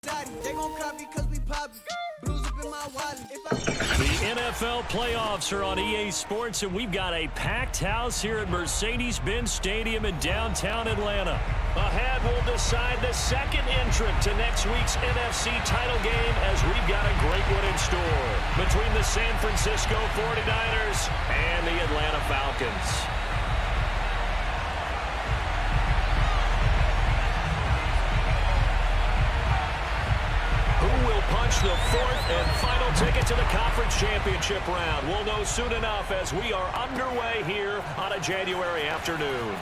They gon' copy cause we poppin'. Blues up in my wallet. The NFL playoffs are on EA Sports, and we've got a packed house here at Mercedes-Benz Stadium in downtown Atlanta. Ahead, we'll decide the second entrant to next week's NFC title game, as we've got a great one in store between the San Francisco 49ers and the Atlanta Falcons. The fourth and final ticket to the conference championship round. We'll know soon enough as we are underway here on a January afternoon.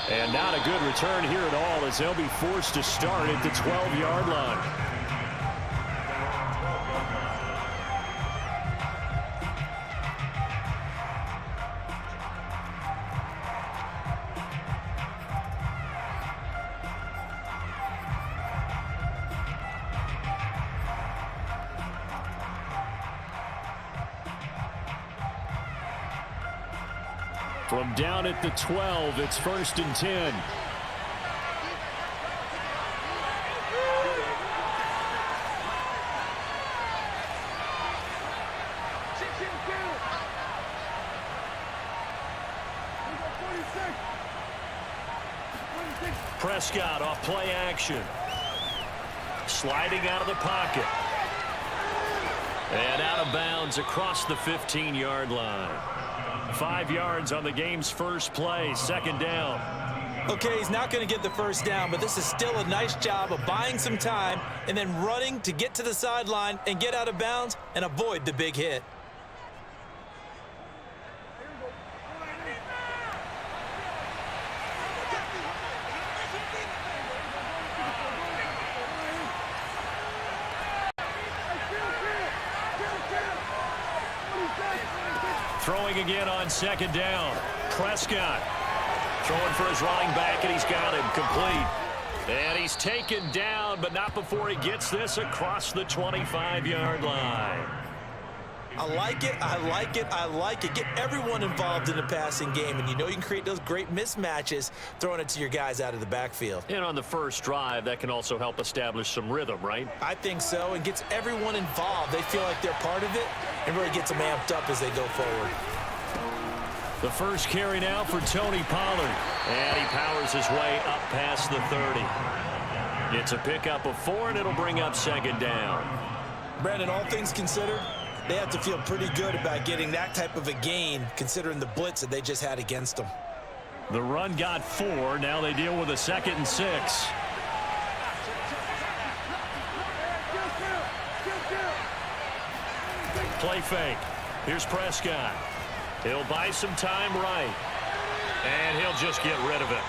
And not a good return here at all, as they'll be forced to start at the 12-yard line. From down at the 12, it's 1st and 10. Prescott off play action. Sliding out of the pocket. And out of bounds across the 15-yard line. 5 yards on the game's first play, 2nd down. Okay, he's not going to get the first down, but this is still a nice job of buying some time and then running to get to the sideline and get out of bounds and avoid the big hit. Throwing again on 2nd down. Prescott throwing for his running back, and he's got him complete. And he's taken down, but not before he gets this across the 25-yard line. I like it, I like it, I like it. Get everyone involved in the passing game, and you know you can create those great mismatches throwing it to your guys out of the backfield. And on the first drive, that can also help establish some rhythm, right? I think so, and gets everyone involved. They feel like they're part of it and really gets them amped up as they go forward. The first carry now for Tony Pollard, and he powers his way up past the 30. It's a pickup of 4, and it'll bring up 2nd down. Brandon, all things considered, they have to feel pretty good about getting that type of a gain, considering the blitz that they just had against them. The run got 4. Now they deal with a 2nd and 6. Play fake. Here's Prescott. He'll buy some time right. And he'll just get rid of it.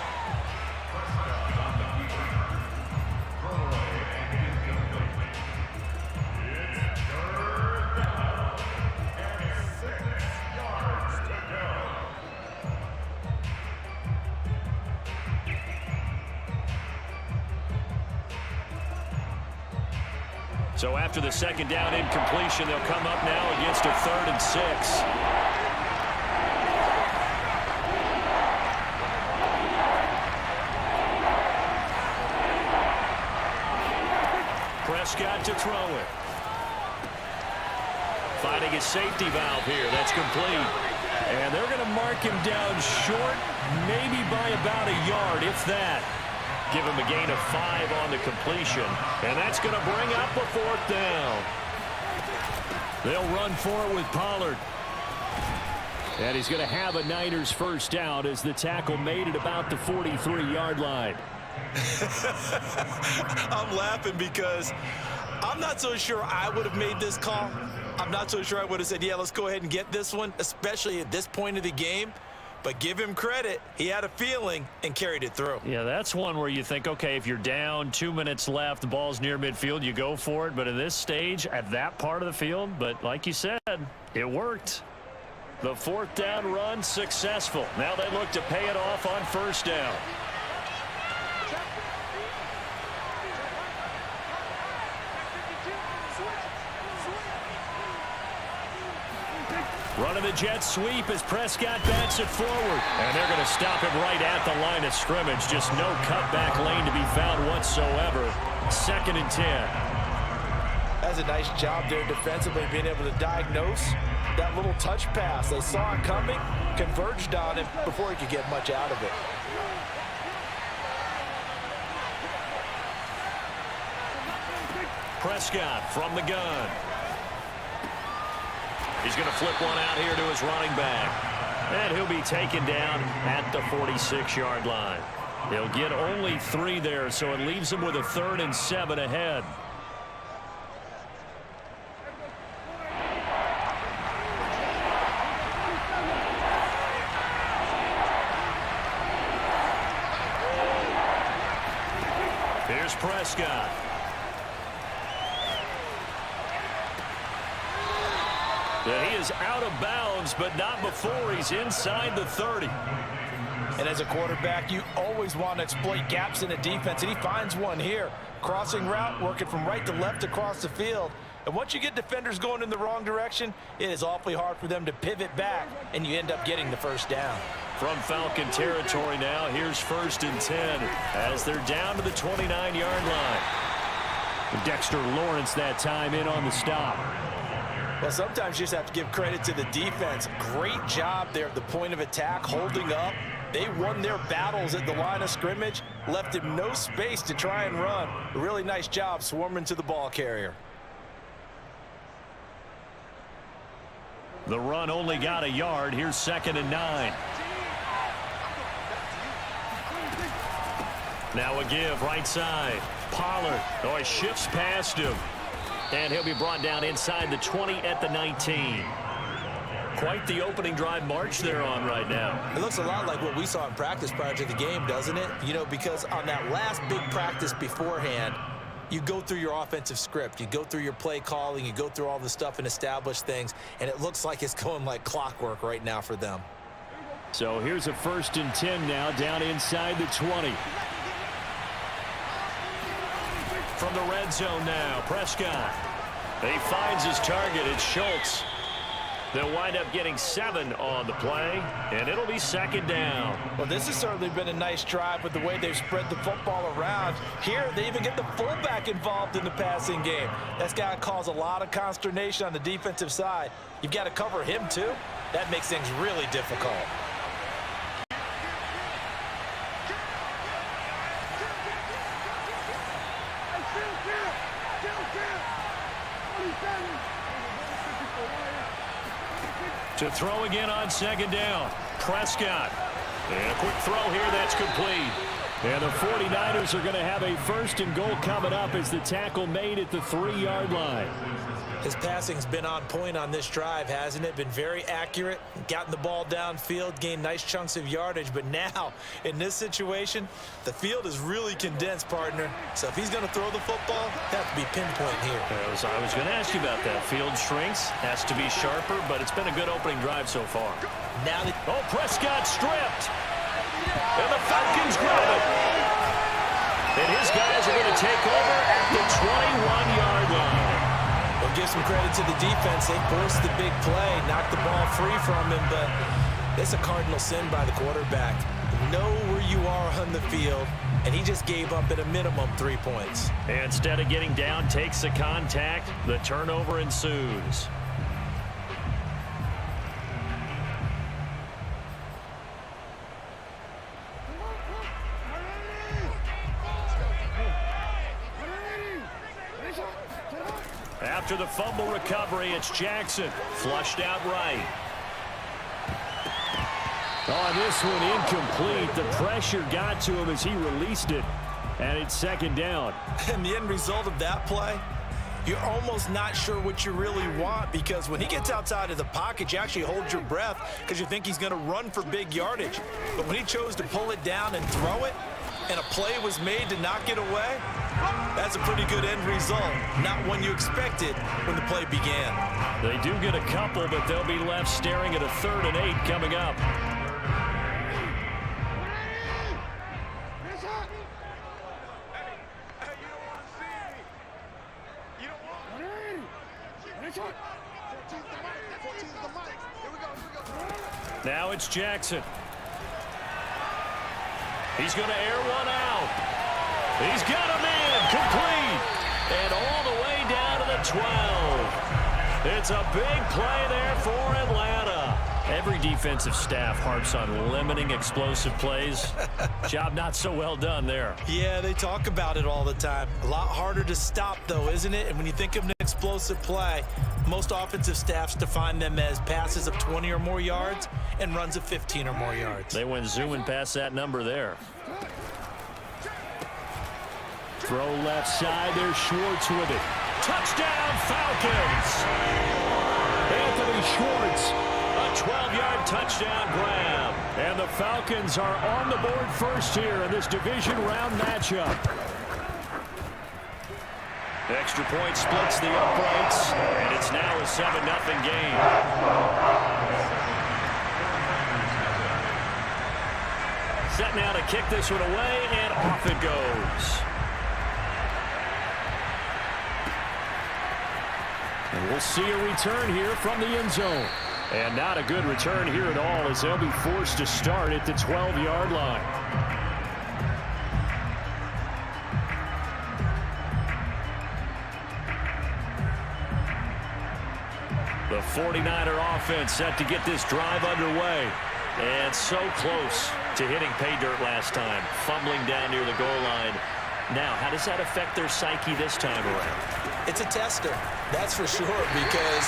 So after the 2nd down incompletion, they'll come up now against a 3rd and 6. Prescott to throw it. Finding his safety valve here. That's complete. And they're going to mark him down short, maybe by about a yard, if that. Give him a gain of 5 on the completion. And that's going to bring up a 4th down. They'll run for it with Pollard. And he's going to have a Niners first down as the tackle made at about the 43-yard line. I'm laughing because I'm not so sure I would have made this call. I'm not so sure I would have said, yeah, let's go ahead and get this one, especially at this point of the game. But give him credit. He had a feeling and carried it through. Yeah, that's one where you think, okay, if you're down, 2 minutes left, the ball's near midfield, you go for it. But in this stage, at that part of the field, but like you said, it worked. The 4th down run successful. Now they look to pay it off on 1st down. Running the jet sweep as Prescott bats it forward. And they're going to stop him right at the line of scrimmage. Just no cutback lane to be found whatsoever. 2nd and 10. That's a nice job there defensively, being able to diagnose that little touch pass. They saw it coming, converged on it before he could get much out of it. Prescott from the gun. He's going to flip one out here to his running back. And he'll be taken down at the 46-yard line. He'll get only 3 there, so it leaves him with a 3rd and 7 ahead. Here's Prescott. He is out of bounds, but not before he's inside the 30. And as a quarterback, you always want to exploit gaps in the defense, and he finds one here. Crossing route, working from right to left across the field. And once you get defenders going in the wrong direction, it is awfully hard for them to pivot back, and you end up getting the first down. From Falcon territory now, here's 1st and 10 as they're down to the 29-yard line. Dexter Lawrence that time in on the stop. Well, sometimes you just have to give credit to the defense. Great job there at the point of attack, holding up. They won their battles at the line of scrimmage, left him no space to try and run. A really nice job swarming to the ball carrier. The run only got a yard. Here's 2nd and 9. Now a give right side. Pollard. Oh, he shifts past him. And he'll be brought down inside the 20 at the 19. Quite the opening drive march they're on right now. It looks a lot like what we saw in practice prior to the game, doesn't it? You know, because on that last big practice beforehand, you go through your offensive script. You go through your play calling. You go through all the stuff and establish things. And it looks like it's going like clockwork right now for them. So here's a 1st and 10 now down inside the 20. From the red zone now, Prescott. He finds his target. It's Schultz. They'll wind up getting 7 on the play, and it'll be 2nd down. Well, this has certainly been a nice drive with the way they've spread the football around. Here, they even get the fullback involved in the passing game. That's got to cause a lot of consternation on the defensive side. You've got to cover him, too. That makes things really difficult. To throw again on 2nd down. Prescott. And a quick throw here that's complete. And the 49ers are going to have a 1st and goal coming up as the tackle made at the 3-yard line. His passing's been on point on this drive, hasn't it? Been very accurate, gotten the ball downfield, gained nice chunks of yardage. But now, in this situation, the field is really condensed, partner. So if he's going to throw the football, that has to be pinpoint here. I was going to ask you about that. Field shrinks, has to be sharper, but it's been a good opening drive so far. Now Prescott stripped. And the Falcons grab it. And his guys are going to take over at the 21-yard line. We'll give some credit to the defense. They forced the big play, knocked the ball free from him, but it's a cardinal sin by the quarterback. Know where you are on the field, and he just gave up at a minimum 3 points. And instead of getting down, takes the contact. The turnover ensues. After the fumble recovery, it's Jackson. Flushed out right. On this one, incomplete. The pressure got to him as he released it. And it's 2nd down. And the end result of that play, you're almost not sure what you really want, because when he gets outside of the pocket, you actually hold your breath because you think he's going to run for big yardage. But when he chose to pull it down and throw it, and a play was made to knock it away, that's a pretty good end result. Not one you expected when the play began. They do get a couple, but they'll be left staring at a 3rd and 8 coming up. Here we Now it's Jackson. He's going to air one out. He's got him in. Complete. And all the way down to the 12. It's a big play there for Atlanta. Every defensive staff harps on limiting explosive plays. Job not so well done there. Yeah, they talk about it all the time. A lot harder to stop, though, isn't it? And when you think of an explosive play, most offensive staffs define them as passes of 20 or more yards and runs of 15 or more yards. They went zooming past that number there. Throw left side. There's Schwartz with it. Touchdown, Falcons! Anthony Schwartz, a 12-yard touchdown grab. And the Falcons are on the board first here in this division round matchup. The extra point splits the uprights, and it's now a 7-0 game. Set now to kick this one away, and off it goes. And we'll see a return here from the end zone. And not a good return here at all, as they'll be forced to start at the 12-yard line. The 49er offense set to get this drive underway. And so close to hitting pay dirt last time, fumbling down near the goal line. Now, how does that affect their psyche this time around? It's a tester, that's for sure, because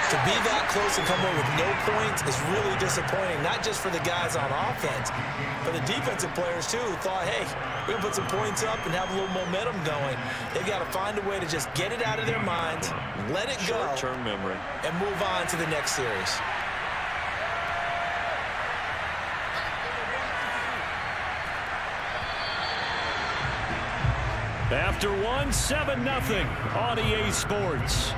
to be that close and come away with no points is really disappointing, not just for the guys on offense, but the defensive players, too, who thought, hey, we're going to put some points up and have a little momentum going. They've got to find a way to just get it out of their minds, let it go, short-term memory, and move on to the next series. After 7-0 on EA Sports.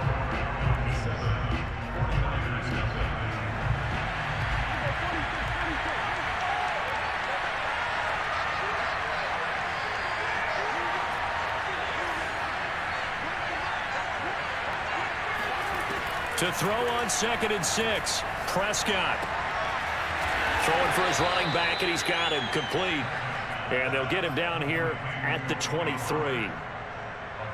To throw on 2nd and 6, Prescott. Throwing for his running back, and he's got him complete. And they'll get him down here at the 23.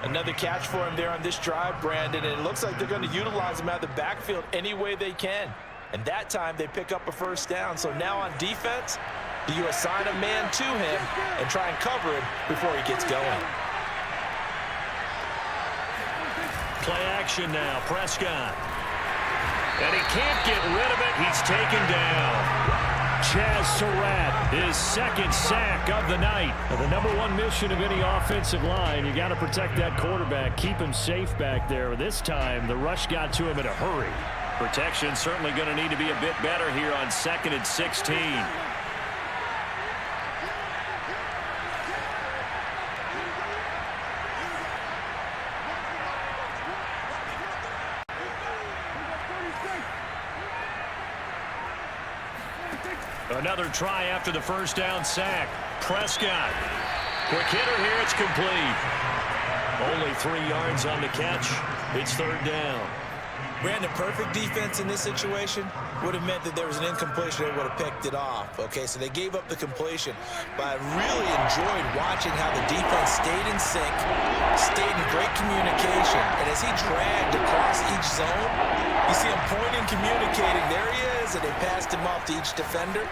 Another catch for him there on this drive, Brandon, and it looks like they're going to utilize him out of the backfield any way they can. And that time they pick up a first down. So now on defense, do you assign a man to him and try and cover him before he gets going? Play action now, Prescott. And he can't get rid of it. He's taken down. Chaz Surratt, his 2nd sack of the night. Well, the #1 mission of any offensive line, you got to protect that quarterback, keep him safe back there. This time, the rush got to him in a hurry. Protection certainly going to need to be a bit better here on 2nd and 16. Another try after the first down sack. Prescott. Quick hitter here. It's complete. Only 3 yards on the catch. It's 3rd down. Brandon, perfect defense in this situation would have meant that there was an incompletion. They would have picked it off. Okay, so they gave up the completion. But I really enjoyed watching how the defense stayed in sync, stayed in great communication. And as he dragged across each zone, you see him pointing, communicating. There he is, and they passed him off to each defender.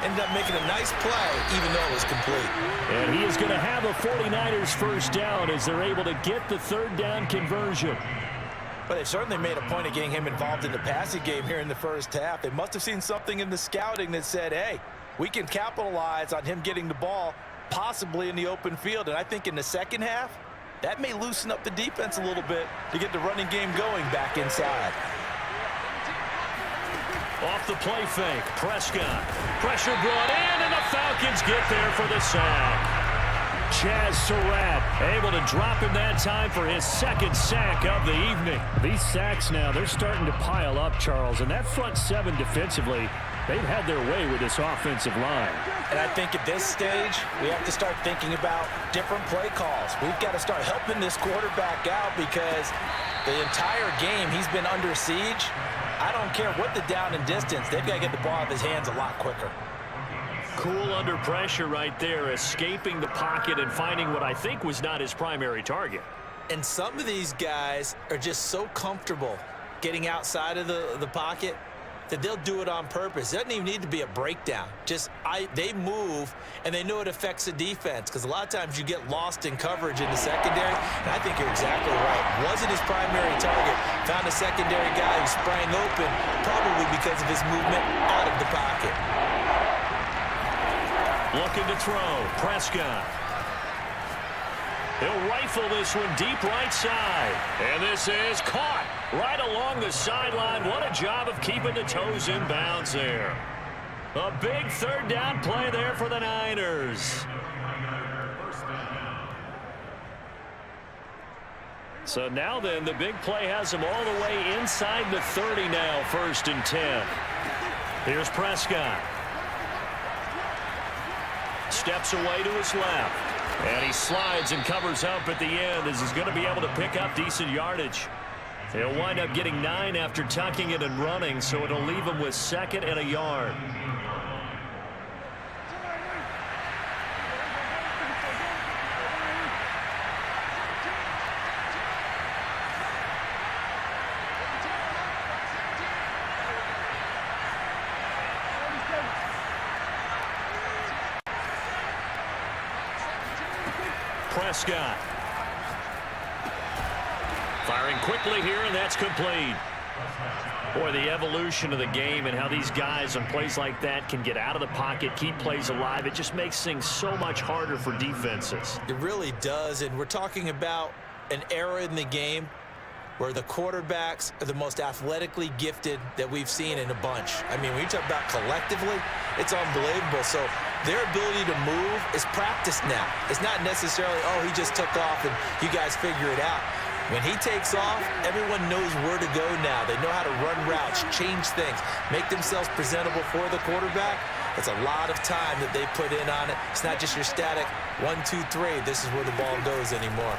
Ended up making a nice play, even though it was complete. And he is going to have a 49ers first down as they're able to get the 3rd down conversion. But they certainly made a point of getting him involved in the passing game here in the first half. They must have seen something in the scouting that said, hey, we can capitalize on him getting the ball possibly in the open field. And I think in the second half, that may loosen up the defense a little bit to get the running game going back inside. Off the play fake, Prescott. Pressure brought in, and the Falcons get there for the sack. Chaz Surratt able to drop him that time for his 2nd sack of the evening. These sacks now, they're starting to pile up, Charles, and that front 7 defensively, they've had their way with this offensive line. And I think at this stage, we have to start thinking about different play calls. We've got to start helping this quarterback out because the entire game he's been under siege. I don't care what the down and distance. They've got to get the ball out of his hands a lot quicker. Cool under pressure right there, escaping the pocket and finding what I think was not his primary target. And some of these guys are just so comfortable getting outside of the pocket that they'll do it on purpose. It doesn't even need to be a breakdown. They move, and they know it affects the defense, because a lot of times you get lost in coverage in the secondary, and I think you're exactly right. Wasn't his primary target. Found a secondary guy who sprang open, probably because of his movement out of the pocket. Looking to throw. Prescott. He'll rifle this one deep right side. And this is caught right along the sideline. What a job of keeping the toes in bounds there. A big third down play there for the Niners. So now then, the big play has them all the way inside the 30 now, 1st and 10. Here's Prescott. Steps away to his left. And he slides and covers up at the end as he's going to be able to pick up decent yardage. He'll wind up getting 9 after tucking it and running, so it'll leave him with 2nd and a yard. Prescott. Firing quickly here, and that's complete. Boy, the evolution of the game and how these guys on plays like that can get out of the pocket, keep plays alive, it just makes things so much harder for defenses. It really does, and we're talking about an era in the game where the quarterbacks are the most athletically gifted that we've seen in a bunch. I mean, when you talk about collectively, it's unbelievable. So their ability to move is practiced now. It's not necessarily, oh, he just took off and you guys figure it out. When he takes off, everyone knows where to go now. They know how to run routes, change things, make themselves presentable for the quarterback. It's a lot of time that they put in on it. It's not just your static 1, 2, 3. This is where the ball goes anymore.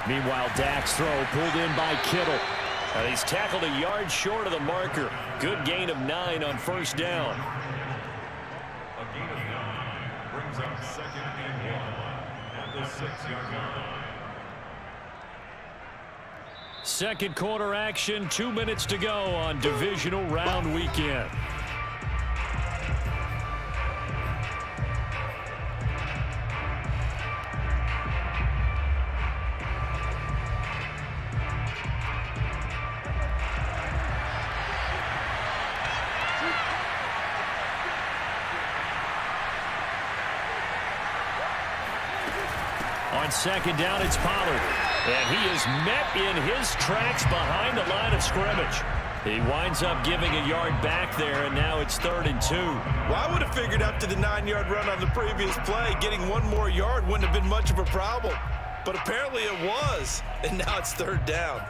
Meanwhile, Dak's throw pulled in by Kittle. And he's tackled a yard short of the marker. Good gain of 9 on 1st down. A gain of 9 brings up 2nd and 1 at the 6-yard line. Second quarter action, 2 minutes to go on divisional round weekend. On 2nd down, it's Pollard. And he is met in his tracks behind the line of scrimmage. He winds up giving a yard back there, and now it's 3rd and 2. Well, I would have figured after the 9-yard run on the previous play, getting 1 more yard wouldn't have been much of a problem. But apparently it was, and now it's 3rd down.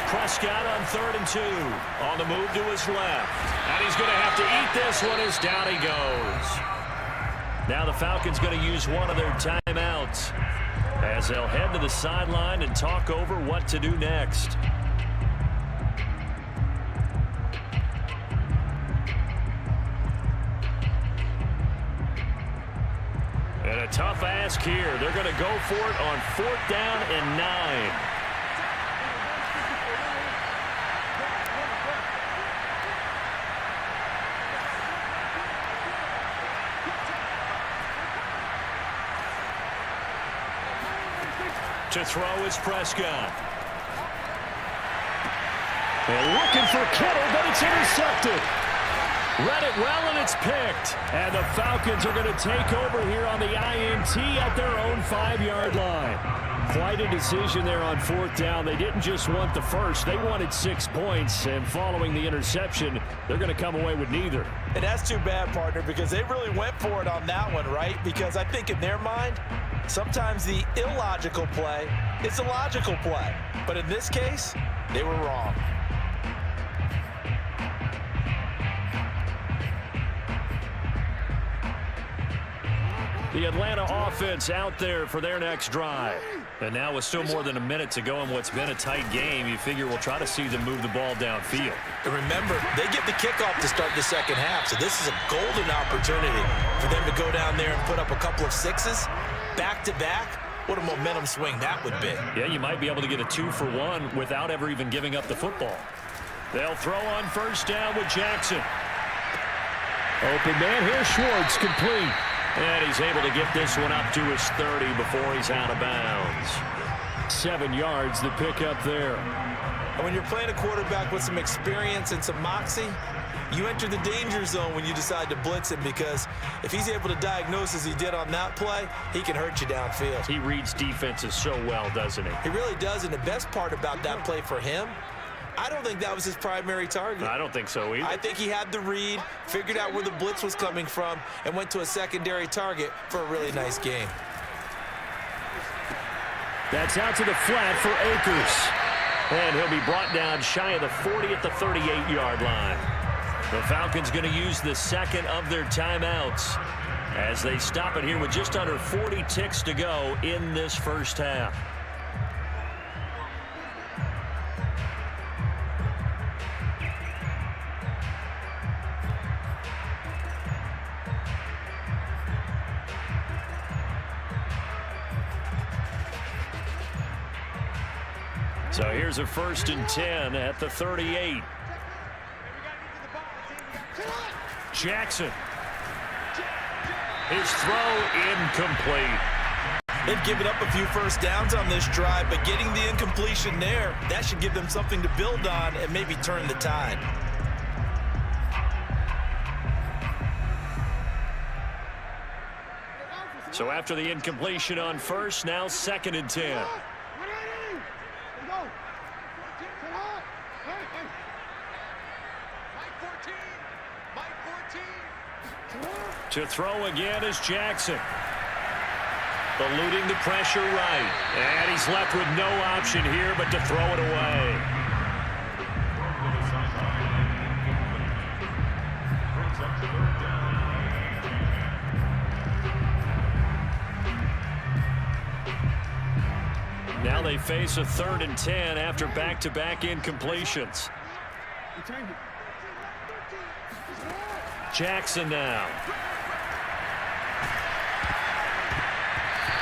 Prescott on 3rd and 2. On the move to his left. And he's going to have to eat this one as down he goes. Now the Falcons going to use one of their timeouts as they'll head to the sideline and talk over what to do next. And a tough ask here. They're going to go for it on 4th down and 9. To throw is Prescott. And looking for Kittle, but it's intercepted. Read it well, and it's picked. And the Falcons are going to take over here on the INT at their own 5-yard line. Quite a decision there on fourth down. They didn't just want the first. They wanted 6 points, and following the interception, they're going to come away with neither. And that's too bad, partner, because they really went for it on that one, right? Because I think in their mind, sometimes the illogical play is a logical play. But in this case, they were wrong. The Atlanta offense out there for their next drive. And now with still more than a minute to go in what's been a tight game, you figure we'll try to see them move the ball downfield. And remember, they get the kickoff to start the second half, so this is a golden opportunity for them to go down there and put up a couple of sixes back-to-back. What a momentum swing that would be. Yeah, you might be able to get a 2-for-1 without ever even giving up the football. They'll throw on first down with Jackson. Open man here, Schwartz, complete. And he's able to get this one up to his 30 before he's out of bounds. 7 yards, the pickup there. And when you're playing a quarterback with some experience and some moxie, you enter the danger zone when you decide to blitz him, because if he's able to diagnose as he did on that play, he can hurt you downfield. He reads defenses so well, doesn't he? He really does, and the best part about that play for him, I don't think that was his primary target. I don't think so either. I think he had the read, figured out where the blitz was coming from, and went to a secondary target for a really nice game. That's out to the flat for Akers. And he'll be brought down shy of the 40 at the 38-yard line. The Falcons going to use the second of their timeouts as they stop it here with just under 40 ticks to go in this first half. So here's a 1st and 10 at the 38. Jackson. His throw incomplete. They've given up a few first downs on this drive, but getting the incompletion there, that should give them something to build on and maybe turn the tide. So after the incompletion on first, now 2nd and 10. To throw again is Jackson. Eluding the pressure right. And he's left with no option here but to throw it away. Now they face a 3rd and 10 after back-to-back incompletions. Jackson now.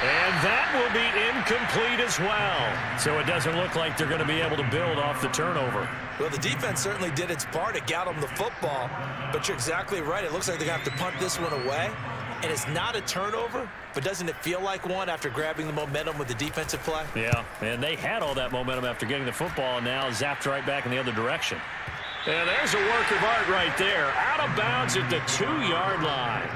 And that will be incomplete as well. So it doesn't look like they're going to be able to build off the turnover. Well, the defense certainly did its part. It got them the football. But you're exactly right. It looks like they're going to have to punt this one away. And it's not a turnover, but doesn't it feel like one after grabbing the momentum with the defensive play? Yeah, and they had all that momentum after getting the football, and now zapped right back in the other direction. And there's a work of art right there. Out of bounds at the 2-yard line.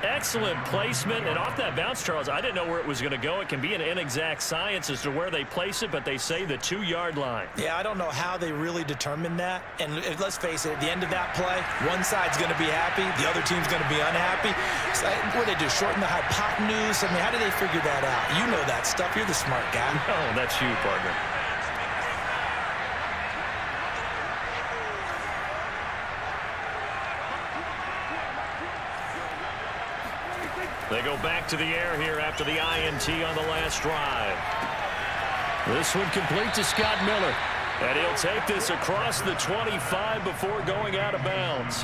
Excellent placement, and off that bounce, Charles, I didn't know where it was going to go. It can be an inexact science as to where they place it, but they say the 2-yard line. Yeah, I don't know how they really determined that. And let's face it, at the end of that play, one side's going to be happy, the other team's going to be unhappy. So, what did they do, shorten the hypotenuse? I mean, how did they figure that out? You know that stuff. You're the smart guy. Oh, that's you, partner. They go back to the air here after the INT on the last drive. This one complete to Scott Miller. And he'll take this across the 25 before going out of bounds.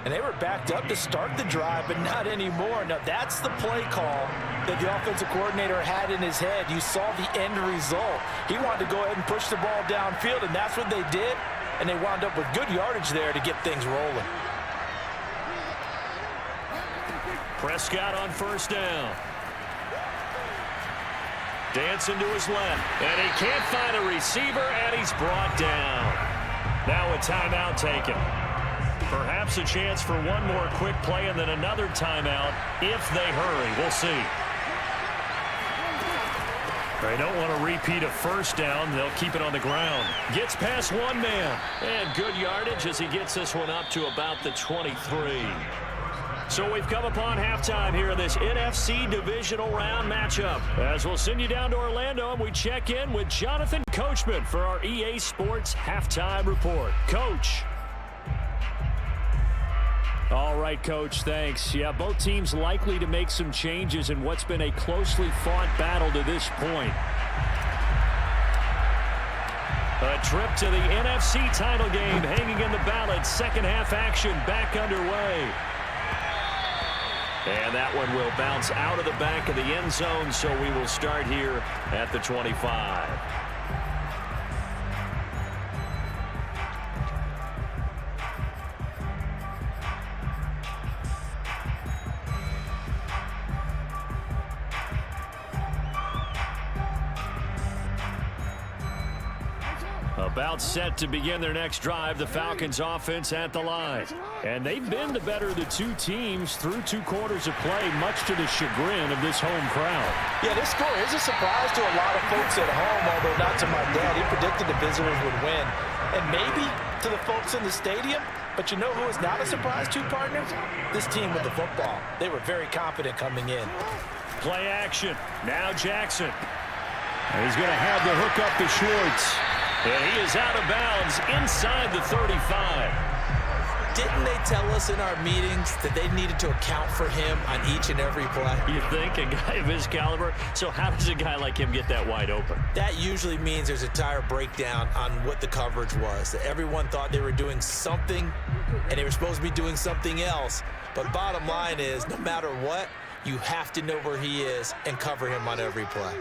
And they were backed up to start the drive, but not anymore. Now, that's the play call that the offensive coordinator had in his head. You saw the end result. He wanted to go ahead and push the ball downfield, and that's what they did. And they wound up with good yardage there to get things rolling. Prescott on first down. Dancing to his left. And he can't find a receiver, and he's brought down. Now a timeout taken. Perhaps a chance for one more quick play and then another timeout if they hurry. We'll see. They don't want to repeat a first down. They'll keep it on the ground. Gets past one man. And good yardage as he gets this one up to about the 23. So we've come upon halftime here in this NFC Divisional Round matchup. As we'll send you down to Orlando and we check in with Jonathan Coachman for our EA Sports Halftime Report. Coach. All right, Coach, thanks. Yeah, both teams likely to make some changes in what's been a closely fought battle to this point. A trip to the NFC title game hanging in the balance. Second half action back underway. And that one will bounce out of the back of the end zone, so we will start here at the 25. About set to begin their next drive, the Falcons offense at the line. And they've been the better of the two teams through 2 quarters of play, much to the chagrin of this home crowd. Yeah, this score is a surprise to a lot of folks at home, although not to my dad. He predicted the visitors would win. And maybe to the folks in the stadium, but you know who is not a surprise to, partners? This team with the football. They were very confident coming in. Play action. Now Jackson. And he's going to have the hook up to Schwartz. And he is out of bounds inside the 35. Didn't they tell us in our meetings that they needed to account for him on each and every play? You think a guy of his caliber? So how does a guy like him get that wide open? That usually means there's a tire breakdown on what the coverage was. That everyone thought they were doing something, and they were supposed to be doing something else. But bottom line is, no matter what, you have to know where he is and cover him on every play.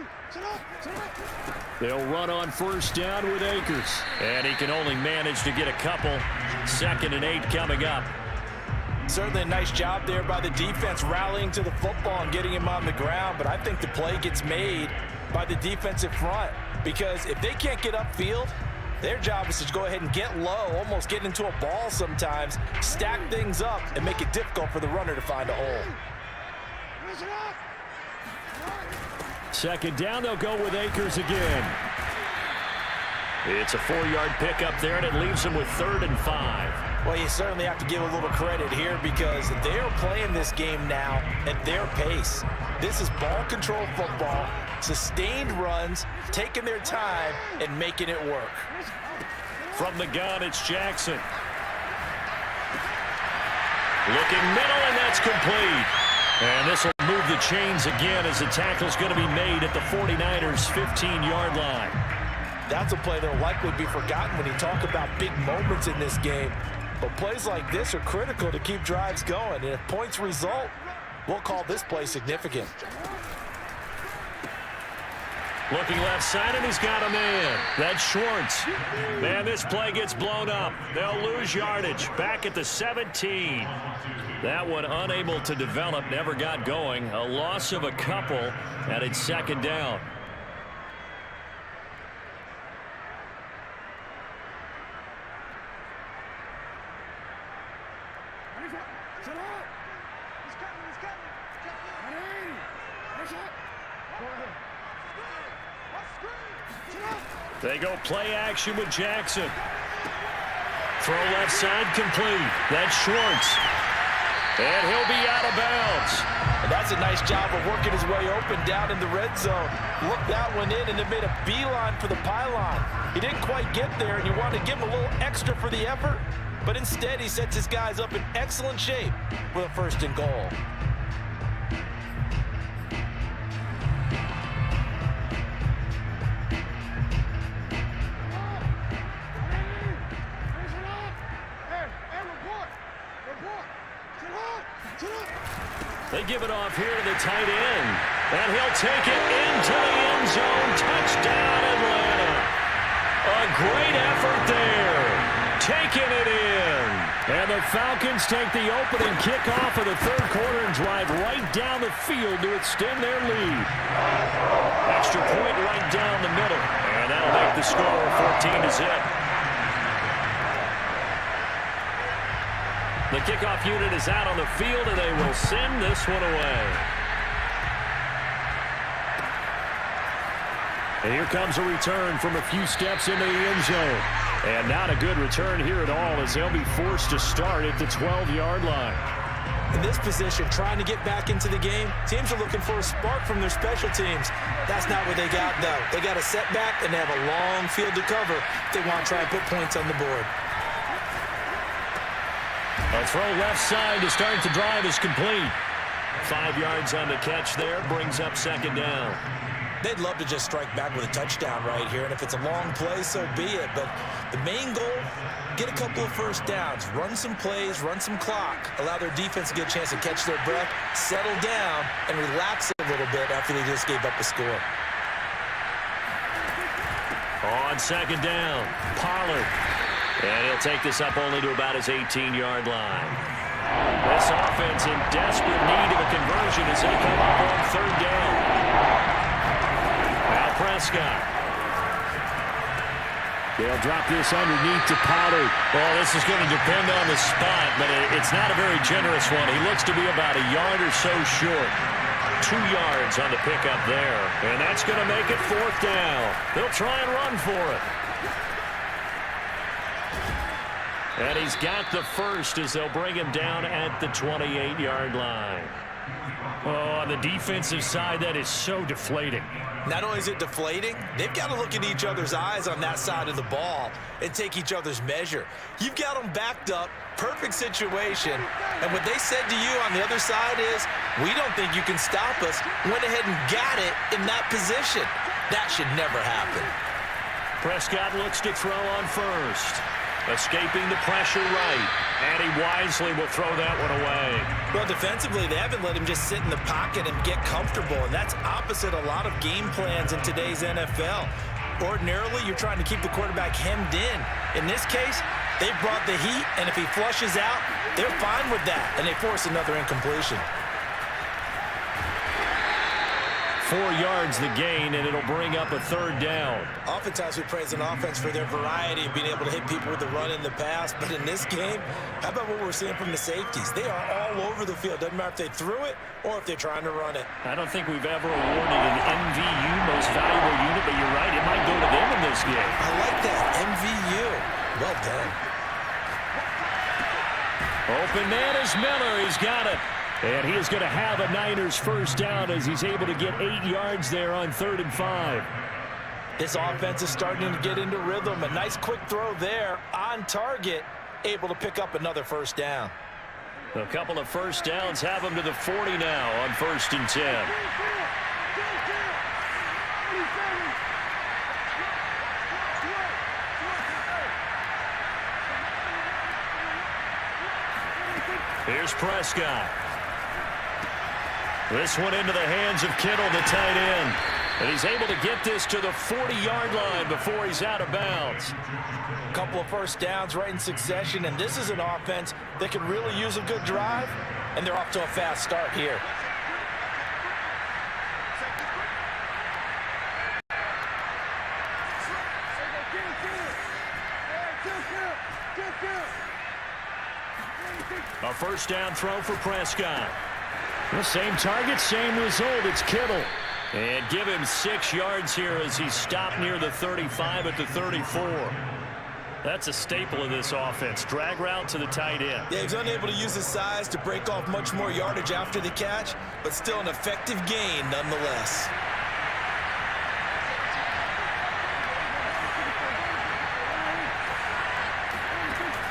They'll run on first down with Akers. And he can only manage to get a couple. 2nd and 8 coming up. Certainly a nice job there by the defense rallying to the football and getting him on the ground. But I think the play gets made by the defensive front. Because if they can't get upfield, their job is to go ahead and get low, almost get into a ball sometimes, stack things up, and make it difficult for the runner to find a hole. 2nd down, they'll go with Akers again. It's a 4-yard pickup there, and it leaves them with 3rd and 5. Well, you certainly have to give a little credit here because they are playing this game now at their pace. This is ball control football, sustained runs, taking their time, and making it work. From the gun, it's Jackson. Looking middle, and that's complete. And this will move the chains again as the tackle's going to be made at the 49ers' 15-yard line. That's a play that will likely be forgotten when you talk about big moments in this game. But plays like this are critical to keep drives going. And if points result, we'll call this play significant. Looking left side, and he's got a man. That's Schwartz. Man, this play gets blown up. They'll lose yardage. Back at the 17. That one unable to develop, never got going. A loss of a couple, and it's 2nd down. They go play action with Jackson. Throw left side complete. That's Schwartz. And he'll be out of bounds. And that's a nice job of working his way open down in the red zone. Looked that one in and then made a beeline for the pylon. He didn't quite get there, and you want to give him a little extra for the effort. But instead, he sets his guys up in excellent shape with a 1st and goal. They give it off here to the tight end. And he'll take it into the end zone. Touchdown, Atlanta. A great effort there. Taking it in. And the Falcons take the opening kickoff of the 3rd quarter and drive right down the field to extend their lead. Extra point right down the middle. And that'll make the score 14-0. The kickoff unit is out on the field, and they will send this one away. And here comes a return from a few steps into the end zone. And not a good return here at all, as they'll be forced to start at the 12-yard line. In this position, trying to get back into the game, teams are looking for a spark from their special teams. That's not what they got, though. They got a setback, and they have a long field to cover if they want to try and put points on the board. A throw left side to start the drive is complete. 5 yards on the catch there, brings up second down. They'd love to just strike back with a touchdown right here, and if it's a long play, so be it. But the main goal, get a couple of first downs, run some plays, run some clock, allow their defense to get a chance to catch their breath, settle down, and relax a little bit after they just gave up a score. On second down, Pollard. And he'll take this up only to about his 18-yard line. This offense in desperate need of a conversion as they come up on third down. Now Prescott. They'll drop this underneath to Pollard. Well, this is going to depend on the spot, but it's not a very generous one. He looks to be about a yard or so short. 2 yards on the pickup there. And that's going to make it fourth down. They'll try and run for it. And he's got the first as they'll bring him down at the 28-yard line. Oh, on the defensive side, that is so deflating. Not only is it deflating, they've got to look at each other's eyes on that side of the ball and take each other's measure. You've got them backed up, perfect situation, and what they said to you on the other side is, we don't think you can stop us. Went ahead and got it in that position. That should never happen. Prescott looks to throw on first. Escaping the pressure right. And he wisely will throw that one away. Well, defensively, they haven't let him just sit in the pocket and get comfortable, and that's opposite a lot of game plans in today's NFL. Ordinarily, you're trying to keep the quarterback hemmed in. In this case, they brought the heat, and if he flushes out, they're fine with that, and they force another incompletion. 4 yards the gain, and it'll bring up a third down. Oftentimes we praise an offense for their variety of being able to hit people with the run in the pass, but in this game, how about what we're seeing from the safeties? They are all over the field. Doesn't matter if they threw it or if they're trying to run it. I don't think we've ever awarded an MVU, most valuable unit, but you're right, it might go to them in this game. I like that, MVU. Well done. Open man is Miller. He's got it. And he is going to have a Niners first down as he's able to get 8 yards there on 3rd and 5. This offense is starting to get into rhythm. A nice quick throw there on target, able to pick up another first down. A couple of first downs have him to the 40 now on 1st and 10. Here's Prescott. This one into the hands of Kittle, the tight end. And he's able to get this to the 40-yard line before he's out of bounds. A couple of first downs right in succession, and this is an offense that could really use a good drive, and they're off to a fast start here. A first down throw for Prescott. The same target, same result. It's Kittle. And give him 6 yards here as he's stopped near the 35 at the 34. That's a staple of this offense. Drag route to the tight end. Yeah, he's unable to use his size to break off much more yardage after the catch, but still an effective gain nonetheless.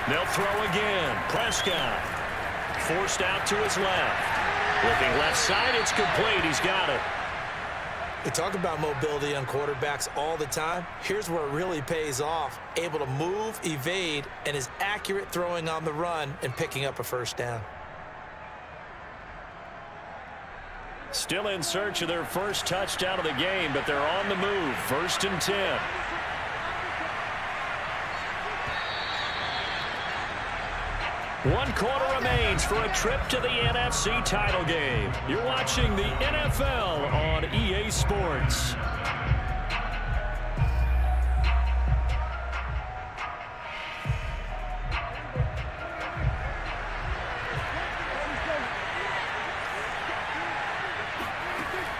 They'll throw again. Prescott forced out to his left. Looking left side, it's complete. He's got it. We talk about mobility on quarterbacks all the time. Here's where it really pays off. Able to move, evade, and is accurate throwing on the run and picking up a first down. Still in search of their first touchdown of the game, but they're on the move. 1st and 10. One quarter remains for a trip to the NFC title game. You're watching the NFL on EA Sports.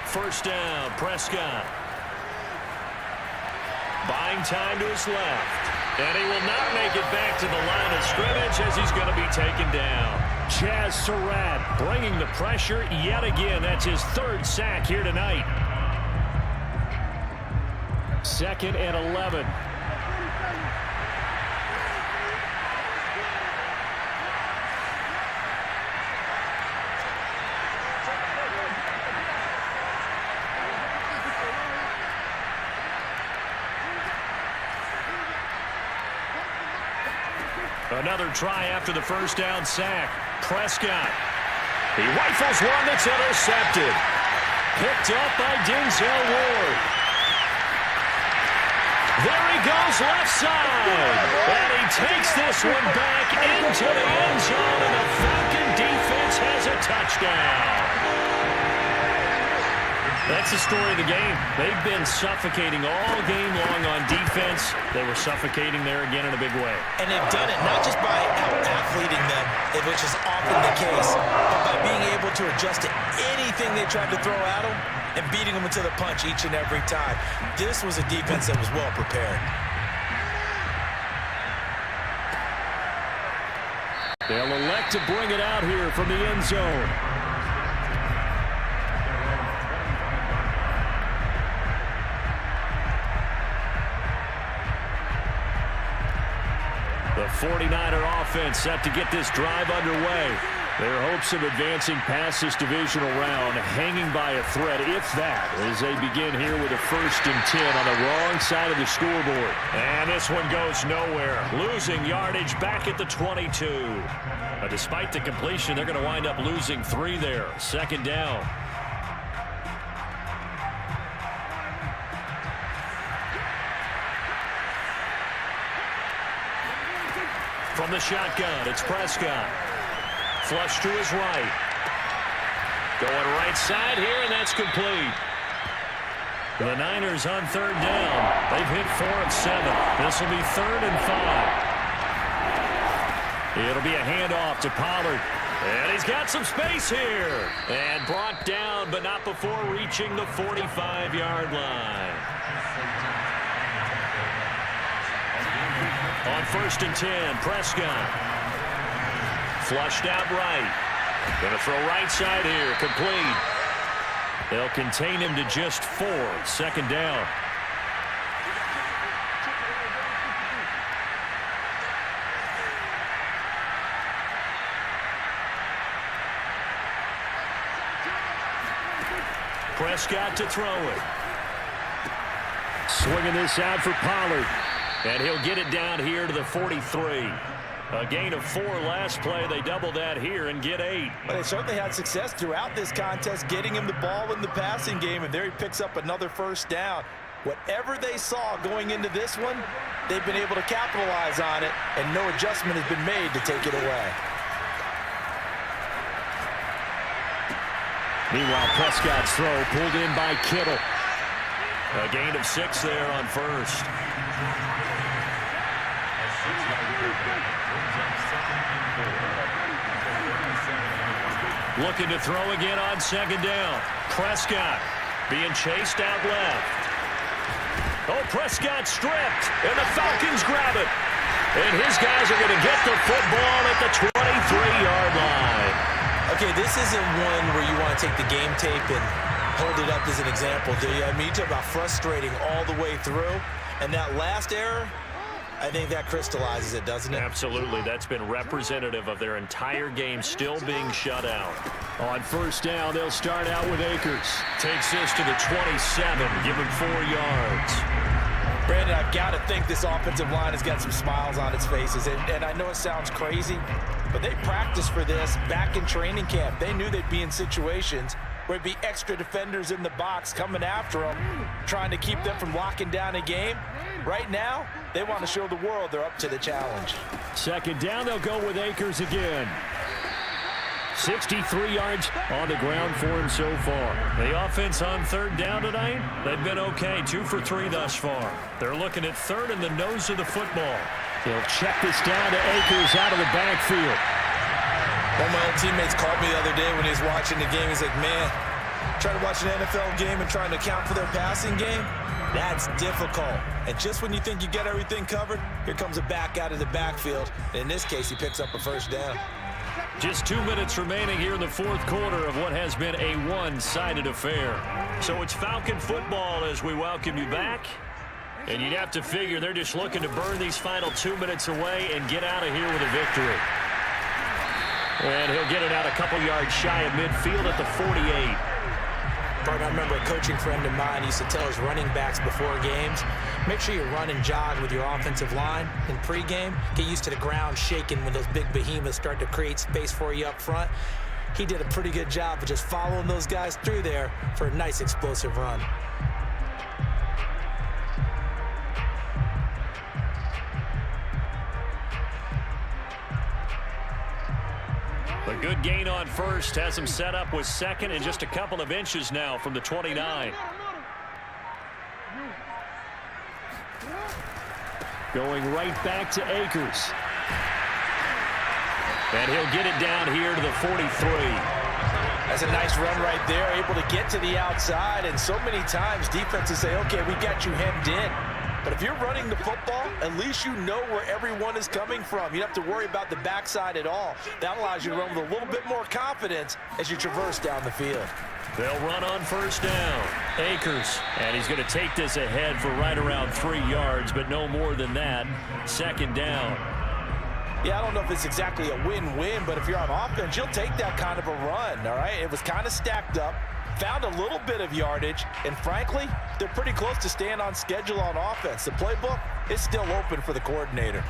First down, Prescott. Buying time to his left. And he will not make it back to the line of scrimmage as he's going to be taken down. Chaz Surratt bringing the pressure yet again. That's his third sack here tonight. 2nd and 11. Another try after the first down sack. Prescott. He rifles one that's intercepted. Picked up by Denzel Ward. There he goes left side. And he takes this one back into the end zone, and the Falcon defense has a touchdown. That's the story of the game. They've been suffocating all game long on defense. They were suffocating there again in a big way. And they've done it not just by out-athleting them, which is often the case, but by being able to adjust to anything they tried to throw at them and beating them into the punch each and every time. This was a defense that was well prepared. They'll elect to bring it out here from the end zone. The 49er offense set to get this drive underway. Their hopes of advancing past this divisional round hanging by a thread, if that, as they begin here with a 1st and 10 on the wrong side of the scoreboard. And this one goes nowhere. Losing yardage back at the 22. But despite the completion, they're going to wind up losing 3 there. 2nd down. From the shotgun, it's Prescott. Flush to his right. Going right side here, and that's complete. The Niners on 3rd down. They've hit 4 of 7. This will be 3rd and 5. It'll be a handoff to Pollard. And he's got some space here. And brought down, but not before reaching the 45-yard line. On 1st and 10, Prescott. Flushed out right. Going to throw right side here, complete. They'll contain him to just 4, 2nd down. Prescott to throw it. Swinging this out for Pollard. And he'll get it down here to the 43. A gain of 4 last play. They double that here and get 8. But they certainly had success throughout this contest, getting him the ball in the passing game, and there he picks up another 1st down. Whatever they saw going into this one, they've been able to capitalize on it, and no adjustment has been made to take it away. Meanwhile, Prescott's throw pulled in by Kittle. A gain of 6 there on 1st. Looking to throw again on 2nd down. Prescott being chased out left. Oh, Prescott stripped, and the Falcons grab it. And his guys are going to get the football at the 23-yard line. Okay, this isn't one where you want to take the game tape and hold it up as an example, do you? I mean, you talk about frustrating all the way through, and that last error, I think that crystallizes it, doesn't it? Absolutely. That's been representative of their entire game still being shut out. On 1st down, they'll start out with Akers. Takes this to the 27, give him 4 yards. Brandon, I've got to think this offensive line has got some smiles on its faces, and I know it sounds crazy, but they practiced for this back in training camp. They knew they'd be in situations where it'd be extra defenders in the box coming after them, trying to keep them from locking down a game. Right now, they want to show the world they're up to the challenge. 2nd down, they'll go with Akers again. 63 yards on the ground for him so far. The offense on 3rd down tonight, they've been okay, 2 for 3 thus far. They're looking at 3rd in the nose of the football. They'll check this down to Akers out of the backfield. One of my old teammates called me the other day when he was watching the game. He's like, man, trying to watch an NFL game and trying to account for their passing game, That's difficult. And just when you think you get everything covered, here comes a back out of the backfield. In this case, he picks up a first down. Just 2 minutes remaining here in the fourth quarter of what has been a one-sided affair. So it's Falcon football as we welcome you back. And you'd have to figure they're just looking to burn these final 2 minutes away and get out of here with a victory. And he'll get it out a couple yards shy of midfield at the 48. I remember a coaching friend of mine used to tell his running backs before games, make sure you run and jog with your offensive line in pregame. Get used to the ground shaking when those big behemoths start to create space for you up front. He did a pretty good job of just following those guys through there for a nice explosive run. A good gain on first has him set up with second and just a couple of inches now from the 29. Going right back to Akers. And he'll get it down here to the 43. That's a nice run right there, able to get to the outside. And so many times defenses say, okay, we got you hemmed in. But if you're running the football, at least you know where everyone is coming from. You don't have to worry about the backside at all. That allows you to run with a little bit more confidence as you traverse down the field. They'll run on first down. Akers. And he's going to take this ahead for right around 3 yards, but no more than that. Second down. Yeah, I don't know if it's exactly a win-win, but if you're on offense, you'll take that kind of a run, all right? It was kind of stacked up. Found a little bit of yardage, and frankly, they're pretty close to staying on schedule on offense. The playbook is still open for the coordinator.